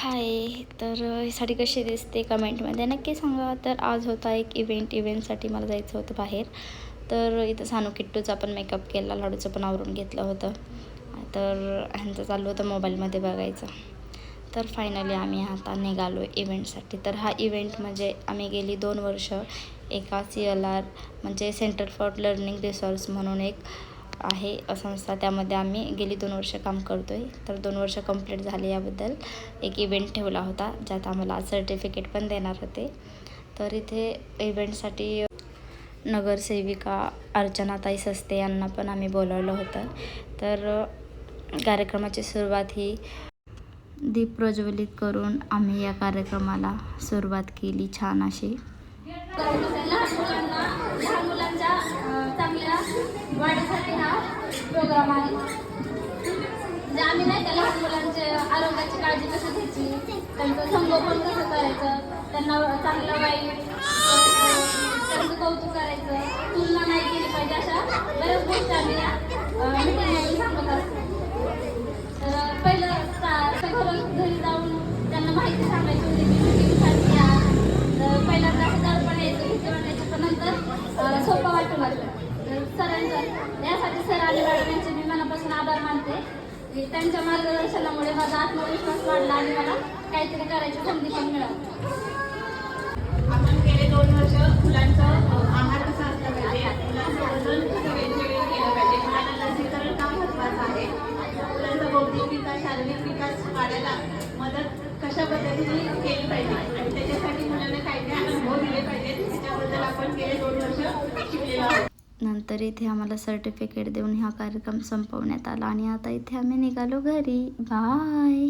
हाय. तर ही साडी कशी दिसते कमेंटमध्ये नक्की सांगा. तर आज होता एक इव्हेंटसाठी मला जायचं होतं बाहेर. तर इथं सानू किट्टूचा पण मेकअप केला, लाडूचं पण आवरून घेतलं होतं. तर ह्यांचं चाललं होतं मोबाईलमध्ये बघायचं. तर फायनली आम्ही आता निघालो इव्हेंटसाठी. तर हा इव्हेंट म्हणजे आम्ही गेली 2 वर्ष एका CLR म्हणजे सेंटर फॉर लर्निंग रिसोर्स म्हणून एक आहे संस्था, त्यामध्ये आम्ही गेली 2 वर्ष काम करतो आहे. तर 2 वर्ष कंप्लीट झाले याबद्दल एक इव्हेंट ठेवला होता, ज्यात आम्हाला सर्टिफिकेट पण देणार होते. तर इथे इव्हेंटसाठी नगरसेविका अर्चनाताई सस्ते यांना पण आम्ही बोलावलं होतं. तर कार्यक्रमाची सुरुवात ही दीप प्रज्वलित करून आम्ही या कार्यक्रमाला सुरुवात केली छान अशी. लहान मुलांच्या चांगल्या वाढीसाठी हा प्रोग्राम आहे. म्हणजे आम्ही नाही का लहान मुलांच्या आरोग्याची काळजी कशी घ्यायची, त्यांचं संगोपन कसं करायचं, त्यांना चांगलं वाईट त्यांचं कौतुक करायचं, तुलना नाही केली पाहिजे, अशा बऱ्याच गोष्टी आम्ही या मीटिंगमध्ये सांगत असतो. तर पहिलं घरी जाऊन त्यांना माहिती सांगायची होती की मीटिंगसाठी या. तर पहिल्यांदा असं दडपण यायचं, भीती वाटायची, पण नंतर सोपं वाटू लागलं. तर सरांचं यासाठी सर आणि मॅडम यांचे मी मनापासून आभार मानते की त्यांच्या मार्गदर्शनामुळे माझा आत्मविश्वास वाढला आणि मला काहीतरी करायची संधी पण मिळाली. आपण गेले 2 वर्ष मुलांचं आहार कसा असला पाहिजे, मुलांचं वजन कसं वेगवेगळं केलं पाहिजे, मुलांना लसीकरण का महत्त्वाचं आहे, मुलांचा बौद्धिक विकास शारीरिक विकास वाढायला मदत कशा पद्धतीने केली पाहिजे आणि त्याच्यासाठी मुलांना काय काय अनुभव दिले पाहिजेत, त्याच्याबद्दल आपण गेले 2 वर्ष शिकलेलो आहोत. नंतर इथे आम्हाला सर्टिफिकेट देऊन हा कार्यक्रम संपवण्यात आला आणि आता इथे आम्ही निघालो घरी. बाय.